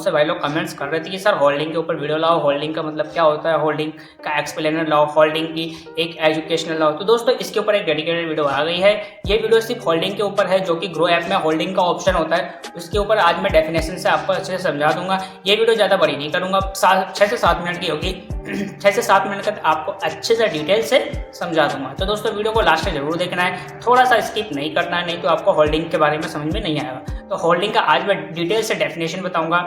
से भाई लोग कमेंट्स कर रहे थे कि सर होल्डिंग के ऊपर वीडियो लाओ, होल्डिंग का मतलब क्या होता है, होल्डिंग का एक्सप्लेनर लाओ, होल्डिंग की एक एजुकेशनल लाओ। तो दोस्तों इसके ऊपर एक डेडिकेटेड वीडियो आ गई है। ये वीडियो सिर्फ होल्डिंग के ऊपर है, जो कि ग्रो ऐप में होल्डिंग का ऑप्शन होता है, उसके ऊपर आज मैं डेफिनेशन से आपको अच्छे से समझा दूंगा। ये वीडियो ज़्यादा बड़ी नहीं करूँगा, 6 से 7 मिनट की होगी। 6 से 7 मिनट तक आपको अच्छे से डिटेल से समझा दूंगा। तो दोस्तों वीडियो को लास्ट तक जरूर देखना है, थोड़ा सा स्किप नहीं करना है, नहीं तो आपको होल्डिंग के बारे में समझ में नहीं आएगा। तो होल्डिंग का आज मैं डिटेल से डेफिनेशन बताऊंगा,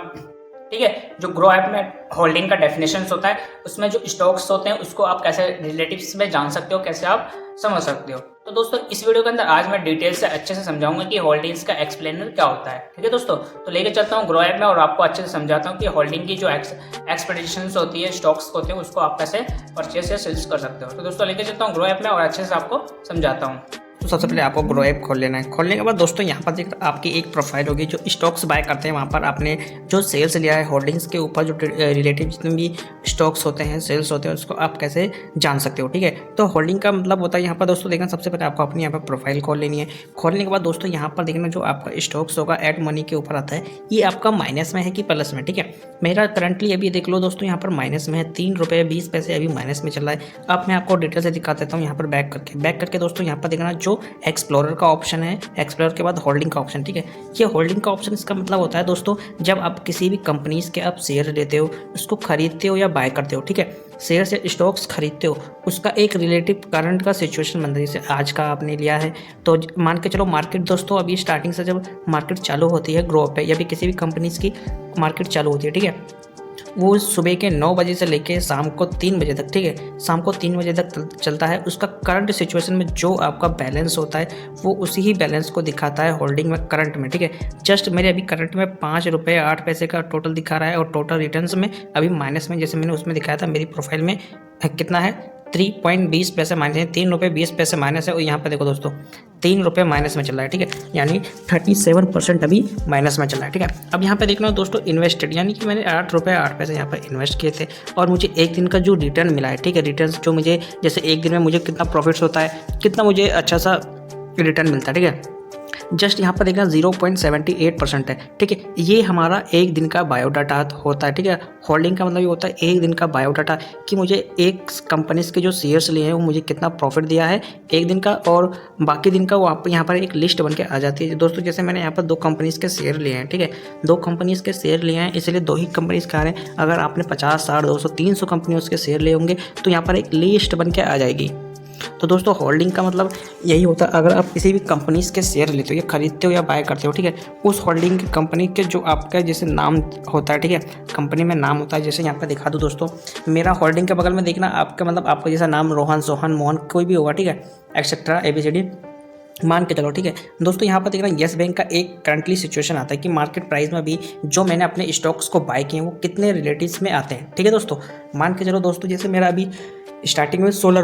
ठीक है। जो ग्रो ऐप में होल्डिंग का डेफिनेशन होता है, उसमें जो स्टॉक्स होते हैं उसको आप कैसे रिलेटिव्स में जान सकते हो, कैसे आप समझ सकते हो। तो दोस्तों इस वीडियो के अंदर आज मैं डिटेल से अच्छे से समझाऊंगा कि होल्डिंग्स का एक्सप्लेनर क्या होता है, ठीक है दोस्तों। तो लेके चलता हूँ ग्रो ऐप में और आपको अच्छे से समझाता हूँ कि होल्डिंग की जो एक्सपेक्टेशंस होती है, स्टॉक्स होते हैं, उसको आप कैसे परचेस या सेल्स कर सकते हो। तो दोस्तों लेके चलता हूँ ग्रो ऐप में और अच्छे से आपको समझाता हूँ। तो सबसे पहले आपको ग्रो ऐप खोल लेना है। खोलने के बाद दोस्तों यहाँ पर देख आपकी एक प्रोफाइल होगी, जो स्टॉक्स बाय करते हैं वहाँ पर आपने जो सेल्स लिया है होल्डिंग्स के ऊपर, जो रिलेटिव जितने भी स्टॉक्स होते हैं, सेल्स होते हैं, उसको आप कैसे जान सकते हो, ठीक है। तो होल्डिंग का मतलब होता है यहाँ पर दोस्तों देखना, सबसे पहले आपको अपनी यहाँ पर प्रोफाइल खोल लेनी है। खोलने के बाद दोस्तों यहाँ पर देखना जो आपका स्टॉक्स होगा एड मनी के ऊपर आता है, ये आपका माइनस में है कि प्लस में, ठीक है। मेरा करंटली अभी देख लो दोस्तों यहाँ पर माइनस में है, 3 रुपये 20 पैसे अभी माइनस में चल रहा है। अब मैं आपको डिटेल से दिखा देता हूँ यहाँ पर बैक करके दोस्तों यहाँ पर देखना जो एक्सप्लोरर का ऑप्शन है, एक्सप्लोरर के बाद होल्डिंग का ऑप्शन, ठीक है। ये होल्डिंग का ऑप्शन इसका मतलब होता है दोस्तों, जब आप किसी भी कंपनीज के आप शेयर लेते हो, उसको खरीदते हो या बाय करते हो, ठीक है, शेयर से स्टॉक्स खरीदते हो, उसका एक रिलेटिव करंट का सिचुएशन बनता है। जैसे आज का आपने लिया है तो मान के चलो मार्केट दोस्तों अभी स्टार्टिंग से जब मार्केट चालू होती है ग्रो पे या भी किसी भी कंपनीज की मार्केट चालू होती है, ठीक है, वो सुबह के 9 बजे से लेके शाम को 3 बजे तक, ठीक है, शाम को 3 बजे तक चलता है। उसका करंट सिचुएशन में जो आपका बैलेंस होता है वो उसी ही बैलेंस को दिखाता है होल्डिंग में, करंट में, ठीक है। जस्ट मेरे अभी करंट में 5 रुपये 8 पैसे का टोटल दिखा रहा है और टोटल रिटर्न्स में अभी माइनस में, जैसे मैंने उसमें दिखाया था मेरी प्रोफाइल में कितना है 3.20 पैसे माइनस है, 3 रुपये 20 पैसे माइनस है। और यहाँ पर देखो दोस्तों 3 रुपये माइनस में चल रहा है, ठीक है, यानी 37% अभी माइनस में चल रहा है, ठीक है। अब यहाँ पे देखना दोस्तों इन्वेस्टेड, यानी कि मैंने 8 रुपये 8 पैसे यहाँ पर इन्वेस्ट किए थे और मुझे एक दिन का जो रिटर्न मिला है, ठीक है, रिटर्न जो मुझे जैसे एक दिन में मुझे कितना प्रॉफिट्स होता है, कितना मुझे अच्छा सा रिटर्न मिलता है, ठीक है, जस्ट यहाँ पर देखना 0.78% है, ठीक है। ये हमारा एक दिन का बायोडाटा होता है, ठीक है। होल्डिंग का मतलब ये होता है एक दिन का बायोडाटा कि मुझे एक कंपनीज के जो शेयर्स लिए हैं वो मुझे कितना प्रॉफिट दिया है एक दिन का, और बाकी दिन का वो आप यहाँ पर एक लिस्ट बन के आ जाती है दोस्तों। जैसे मैंने यहाँ पर 2 कंपनीज के शेयर लिए हैं, ठीक है, 2 कंपनीज के शेयर लिए हैं, इसलिए 2 ही कंपनीज के आ रहे हैं। अगर आपने 50, 60, 200, 300 कंपनियों के शेयर लिए होंगे तो यहाँ पर एक लिस्ट बन के आ जाएगी। तो दोस्तों होल्डिंग का मतलब यही होता है, अगर आप किसी भी कंपनीज के शेयर लेते हो या खरीदते हो या बाय करते हो, ठीक है, उस होल्डिंग की कंपनी के जो आपका जैसे नाम होता है, ठीक है, कंपनी में नाम होता है। जैसे यहाँ पर दिखा दूँ दोस्तों, मेरा होल्डिंग के बगल में देखना आपका मतलब आपका जैसा नाम रोहन, सोहन, मोहन कोई भी होगा, ठीक है, एक्सेट्रा ABCD मान के चलो, ठीक है दोस्तों। यहाँ पर देखना येस बैंक का एक करंटली सिचुएशन आता है कि मार्केट प्राइस में भी जो मैंने अपने स्टॉक्स को बाय किए हैं वो कितने रिलेटिव्स में आते हैं, ठीक है दोस्तों। मान के चलो दोस्तों जैसे मेरा अभी स्टार्टिंग में 16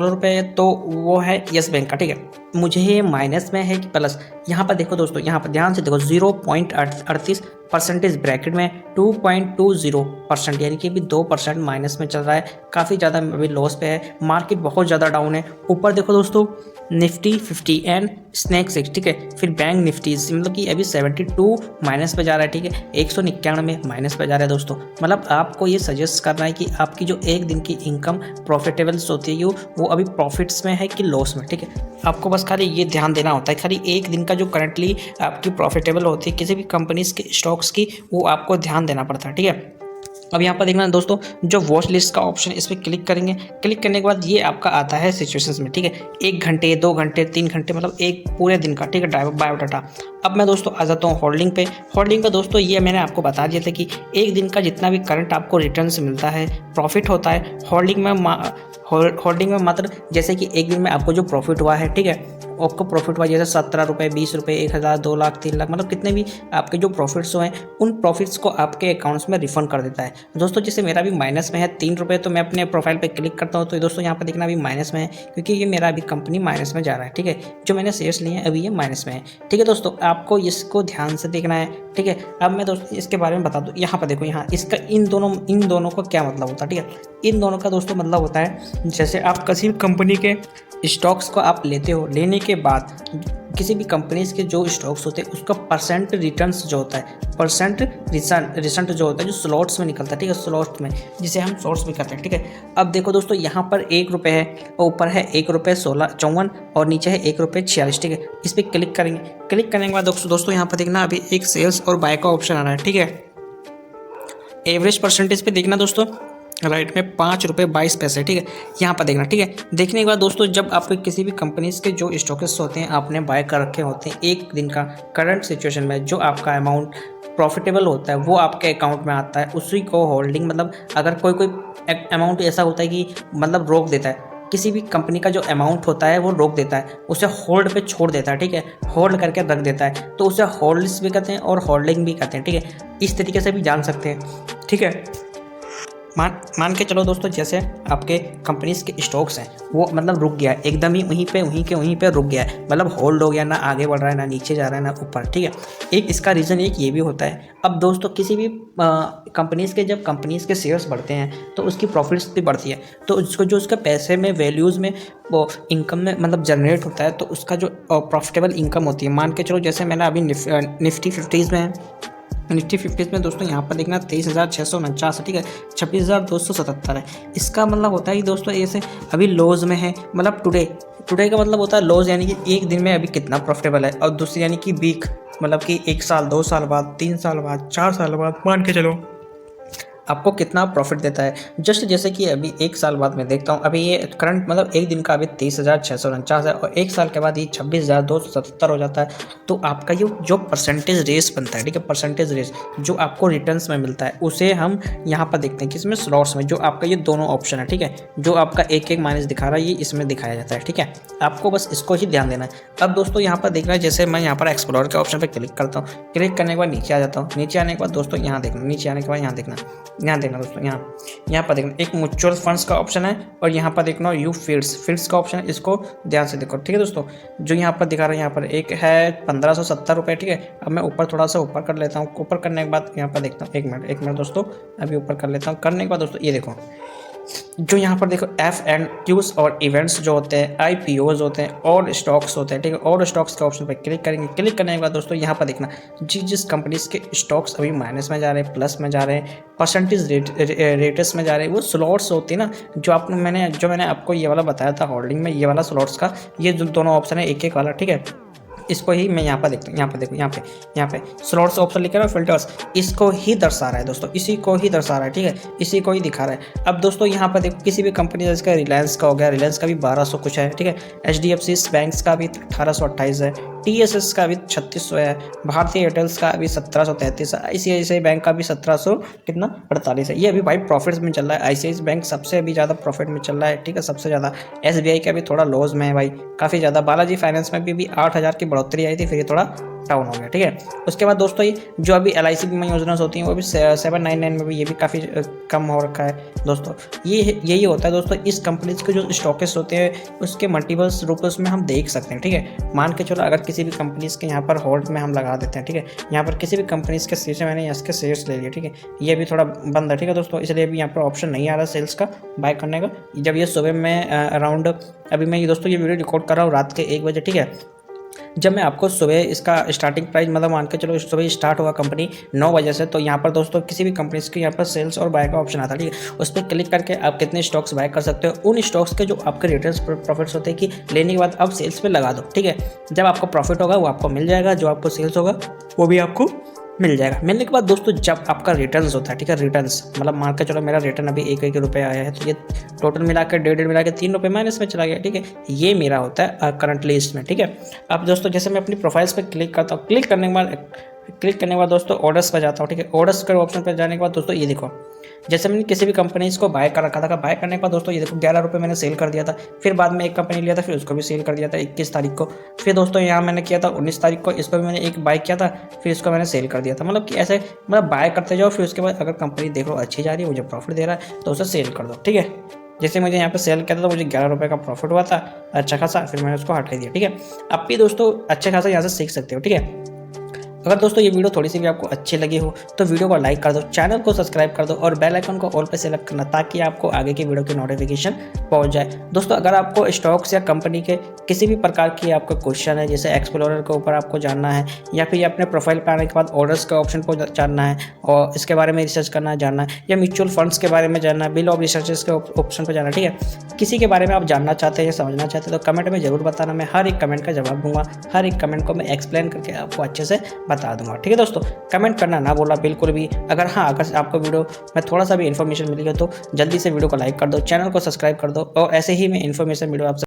रुपये तो वो है येस बैंक का, ठीक है। मुझे ये माइनस में है कि प्लस, यहाँ पर देखो दोस्तों, यहाँ पर ध्यान से देखो 0.38% ब्रैकेट में 2.20%, यानी कि अभी 2% माइनस में चल रहा है, काफ़ी ज़्यादा अभी लॉस पे है, मार्केट बहुत ज़्यादा डाउन है। ऊपर देखो दोस्तों निफ्टी 50 एंड स्नैक 6, ठीक है, फिर बैंक निफ्टी मतलब कि अभी 72 माइनस पे जा रहा है, ठीक है, 199 माइनस पे जा रहा है दोस्तों। मतलब आपको ये सजेस्ट करना है कि आपकी जो एक दिन की इनकम प्रॉफिटेबल्स होती है वो अभी प्रॉफिट्स में है कि लॉस में, ठीक है। आपको बस खाली ये ध्यान देना होता है, खाली एक दिन का जो करंटली आपकी प्रॉफिटेबल होती है किसी भी कंपनीज के स्टॉक्स की, वो आपको ध्यान देना पड़ता है, ठीक है। अब यहाँ पर देखना दोस्तों जो वॉच लिस्ट का ऑप्शन इस पर क्लिक करेंगे, क्लिक करने के बाद ये आपका आता है सिचुएशंस में, ठीक है, 1 घंटे 2 घंटे 3 घंटे मतलब एक पूरे दिन का, ठीक है, बायोडाटा। अब मैं दोस्तों आ जाता हूँ होल्डिंग पे। होल्डिंग पे दोस्तों ये मैंने आपको बता दिया था कि एक दिन का जितना भी करंट आपको रिटर्न मिलता है, प्रॉफिट होता है होल्डिंग में मात्र जैसे कि एक दिन में आपको जो प्रॉफिट हुआ है, ठीक है, आपको प्रॉफिट हुआ जैसे 17 रुपये 20 रुपये 1000 2 लाख 3 लाख मतलब कितने भी आपके जो प्रॉफिट्स हुए हैं उन प्रॉफिट्स को आपके अकाउंट्स में रिफंड कर देता है दोस्तों। जैसे मेरा भी माइनस में है 3 रुपये, तो मैं अपने प्रोफाइल पे क्लिक करता हूँ तो दोस्तों यहाँ पर देखना अभी माइनस में है, क्योंकि ये मेरा अभी कंपनी माइनस में जा रहा है, ठीक है, जो मैंने शेयर्स लिए हैं अभी ये माइनस में है, ठीक है दोस्तों। आपको इसको ध्यान से देखना है, ठीक है। अब मैं दोस्तों इसके बारे में बता दूँ, यहाँ पर देखो, यहाँ इसका इन दोनों का क्या मतलब होता है, ठीक है। इन दोनों का दोस्तों मतलब होता है जैसे आप किसी भी कंपनी के स्टॉक्स को आप लेते हो, लेने के बाद किसी भी कंपनीज के जो स्टॉक्स होते हैं उसका परसेंट रिटर्न्स जो होता है, परसेंट रिजल्ट जो होता है, जो स्लॉट्स में निकलता है, ठीक है, स्लॉट्स में, जिसे हम शॉर्ट्स भी कहते हैं, ठीक है। अब देखो दोस्तों, यहाँ पर 1 रुपये है और ऊपर है 1 रुपये 54 और नीचे है 1 रुपये 46, ठीक है। इस पर क्लिक करेंगे। क्लिक करने के बाद दोस्तों यहाँ पर देखना अभी एक सेल्स और बाय का ऑप्शन आ रहा है, ठीक है। एवरेज परसेंटेज पे देखना दोस्तों, राइट में 5 रुपये 22 पैसे, ठीक है। यहाँ पर देखना, ठीक है। देखने के बाद दोस्तों, जब आपके किसी भी कंपनीज के जो स्टॉक्स होते हैं आपने बाय कर रखे होते हैं एक दिन का, करंट सिचुएशन में जो आपका अमाउंट प्रॉफिटेबल होता है वो आपके अकाउंट में आता है, उसी को होल्डिंग, मतलब अगर कोई अमाउंट ऐसा होता है कि मतलब रोक देता है, किसी भी कंपनी का जो अमाउंट होता है वो रोक देता है, उसे होल्ड पे छोड़ देता है, ठीक है, होल्ड करके रख देता है, तो उसे होल्ड्स भी कहते हैं और होल्डिंग भी कहते हैं, ठीक है। इस तरीके से भी जान सकते हैं, ठीक है। मान के चलो दोस्तों, जैसे आपके कंपनीज के स्टॉक्स हैं वो मतलब रुक गया है, एकदम ही वहीं पे रुक गया है, मतलब होल्ड हो गया, ना आगे बढ़ रहा है, ना नीचे जा रहा है, ना ऊपर, ठीक है। एक इसका रीज़न एक ये भी होता है। अब दोस्तों, किसी भी कंपनीज के जब कंपनीज के शेयर्स बढ़ते हैं तो उसकी प्रॉफिट्स भी बढ़ती है, तो उसको जो उसका पैसे में, वैल्यूज़ में, वो इनकम में मतलब जनरेट होता है, तो उसका जो प्रॉफिटेबल इनकम होती है, मान के चलो जैसे मैंने अभी निफ्टी 50s में निफ्टी 50 में दोस्तों यहाँ पर देखना 23,649 है, ठीक है, 26,277 है। इसका मतलब होता है कि दोस्तों ऐसे अभी लॉज में है, मतलब टुडे का मतलब होता है लॉज, यानी कि एक दिन में अभी कितना प्रॉफिटेबल है, और दूसरी यानी कि वीक, मतलब कि 1 साल 2 साल बाद 3 साल बाद 4 साल बाद मान के चलो आपको कितना प्रॉफिट देता है। जस्ट जैसे कि अभी 1 साल बाद मैं देखता हूँ, अभी ये करंट मतलब एक दिन का अभी 23,649 है और 1 साल के बाद ये 26,277 हो जाता है। तो आपका ये जो परसेंटेज रेस बनता है, ठीक है, परसेंटेज रेस जो आपको रिटर्न्स में मिलता है उसे हम यहाँ पर देखते हैं किसमें, स्लॉट्स में, जो आपका ये दोनों ऑप्शन है, ठीक है, जो आपका एक माइनस दिखा रहा है ये इसमें दिखाया जाता है, ठीक है। आपको बस इसको ही ध्यान देना है। अब दोस्तों यहाँ पर देखना है, जैसे मैं यहाँ पर एक्सप्लोर के ऑप्शन पर क्लिक करता हूँ, क्लिक करने के बाद नीचे आ जाता हूँ, नीचे आने के बाद दोस्तों यहाँ देखना, नीचे आने के बाद यहाँ देखना दोस्तों, यहाँ पर देखना एक म्यूचुअल फंड्स का ऑप्शन है और यहाँ पर देखना यू फीड्स का ऑप्शन है, इसको ध्यान से देखो, ठीक है दोस्तों। जो यहाँ पर दिखा रहा है, यहाँ पर एक है 1570 रुपये, ठीक है। अब मैं ऊपर थोड़ा सा ऊपर कर लेता हूँ, ऊपर करने के बाद यहाँ पर देखता हूँ, एक मिनट दोस्तों, अभी ऊपर कर लेता हूँ। करने के बाद दोस्तों ये देखो, जो यहाँ पर देखो FNQs और इवेंट्स जो होते हैं, IPOs होते हैं और स्टॉक्स होते हैं, ठीक है। और स्टॉक्स के ऑप्शन पर क्लिक करेंगे। क्लिक करने के बाद दोस्तों यहाँ पर देखना जिस कंपनीज के स्टॉक्स अभी माइनस में जा रहे हैं, प्लस में जा रहे हैं, परसेंटेज रेट्स में जा रहे हैं, वो स्लॉट्स होती है ना, जो मैंने आपको ये वाला बताया था होल्डिंग में, ये वाला स्लॉट्स का, ये जो दोनों ऑप्शन है एक वाला, ठीक है। इसको ही मैं यहाँ पर देखता हूँ, यहाँ पे स्लॉट्स ऑप्शन लिखा है फिल्टर्स, इसको ही दर्शा रहा है दोस्तों, इसी को ही दर्शा रहा है, ठीक है, इसी को ही दिखा रहा है। अब दोस्तों यहाँ पर देखो, किसी भी कंपनी जैसे रिलायंस का हो गया, रिलायंस का भी 1200 कुछ है, ठीक है। HDFC बैंक्स का भी 1828 है, TSS का भी 3600 है, भारतीय एयरटेल्स का भी 1733 है, ICICI बैंक का भी 1748 है। ये अभी भाई प्रॉफिट्स में चल रहा है। ICICI बैंक सबसे अभी ज़्यादा प्रॉफिट में चल रहा है, ठीक है, सबसे ज़्यादा। SBI का भी थोड़ा लॉस में है भाई, काफ़ी ज़्यादा। बालाजी फाइनेंस में भी 8000 की बढ़ोतरी आई थी, फिर ये थोड़ा डाउन हो गया, ठीक है। उसके बाद दोस्तों ये जो अभी LIC बीमा योजना होती हैं वो भी 799 में भी ये भी काफ़ी कम हो रखा है दोस्तों। यही होता है दोस्तों, इस कंपनीज के जो स्टॉकेस होते हैं उसके मल्टीपल्स रुपीस में हम देख सकते हैं, ठीक है। मान के चलो अगर किसी भी कंपनीज के यहाँ पर होल्ड में हम लगा देते हैं, ठीक है, यहाँ पर किसी भी कंपनीज के शेयर, मैंने इसके शेयर्स ले लिए, ठीक है, ये भी थोड़ा बंद है, ठीक है दोस्तों, इसलिए अभी यहाँ पर ऑप्शन नहीं आ रहा सेल्स का बाय करने का। जब ये सुबह में अराउंड, अभी मैं ये दोस्तों ये वीडियो रिकॉर्ड कर रहा हूँ रात के 1 बजे, ठीक है। जब मैं आपको सुबह इसका स्टार्टिंग प्राइस मतलब मान के चलो सुबह स्टार्ट हुआ कंपनी 9 बजे से, तो यहाँ पर दोस्तों किसी भी कंपनीज के यहाँ पर सेल्स और बाय का ऑप्शन आता है, ठीक है। उस पर क्लिक करके आप कितने स्टॉक्स बाय कर सकते हो, उन स्टॉक्स के जो आपके रिटर्न्स प्रॉफिट्स होते हैं कि लेने के बाद आप सेल्स पे लगा दो, ठीक है। जब आपको प्रॉफिट होगा वो आपको मिल जाएगा, जो आपको सेल्स होगा वो भी आपको मिल जाएगा। मिलने के बाद दोस्तों जब आपका रिटर्न्स होता है, ठीक है, रिटर्न्स मतलब मान के चलो मेरा रिटर्न अभी 1 रुपये आया है, तो ये टोटल मिला कर 1.5 मिला के 3 रुपये माइनस में चला गया, ठीक है। ये मेरा होता है करंट लिस्ट में, ठीक है। अब दोस्तों जैसे मैं अपनी प्रोफाइल्स पे क्लिक करता हूँ, क्लिक करने के बाद दोस्तों ऑर्डर्स पर जाता हूँ, ठीक है। ऑर्डर्स के ऑप्शन पर जाने के बाद दोस्तों ये देखो, जैसे मैंने किसी भी कंपनीज को बाय कर रखा था, बाय करने के बाद दोस्तों ये देखो 11 रुपये मैंने सेल कर दिया था, फिर बाद में एक कंपनी लिया था, फिर उसको भी सेल कर दिया था 21 तारीख को, फिर दोस्तों यहाँ मैंने किया था 19 तारीख को, इसको भी मैंने एक बाय किया था, फिर इसको मैंने सेल कर दिया था। मतलब कि ऐसे मतलब बाय करते जाओ, फिर उसके बाद अगर कंपनी देख लो अच्छी जा रही है, मुझे प्रॉफिट दे रहा है, तो उसे सेल कर दो, ठीक है। जैसे मुझे यहाँ पे सेल किया था तो मुझे 11 रुपये का प्रॉफिट हुआ था अच्छा खासा, फिर मैंने उसको हटा दिया, ठीक है। अब भी दोस्तों अच्छे खासा यहाँ से सीख सकते हो, ठीक है। अगर दोस्तों ये वीडियो थोड़ी सी भी आपको अच्छी लगी हो तो वीडियो को लाइक कर दो, चैनल को सब्सक्राइब कर दो और बेल आइकन को ऑल पे सेलेक्ट करना ताकि आपको आगे की वीडियो की नोटिफिकेशन पहुंच जाए। दोस्तों अगर आपको स्टॉक्स या कंपनी के किसी भी प्रकार की आपका क्वेश्चन है, जैसे एक्सप्लोरर के ऊपर आपको जानना है या फिर अपने प्रोफाइल पे आने के बाद ऑर्डर्स के ऑप्शन को जानना है और इसके बारे में रिसर्च करना है, जानना है, या म्यूचुअल फंड्स के बारे में जानना है, बिल ऑफ रिसर्चेस के ऑप्शन पर जानना है, ठीक है, किसी के बारे में आप जानना चाहते हैं या समझना चाहते हैं तो कमेंट में जरूर बताना। मैं हर एक कमेंट का जवाब दूंगा, हर एक कमेंट को मैं एक्सप्लेन करके आपको अच्छे से बता दूंगा। ठीक है दोस्तों, कमेंट करना ना बोला बिल्कुल भी। अगर आपको वीडियो में थोड़ा सा भी इन्फॉर्मेशन मिली है तो जल्दी से वीडियो को लाइक कर दो, चैनल को सब्सक्राइब कर दो और ऐसे ही मैं इन्फॉर्मेशन वीडियो आपसे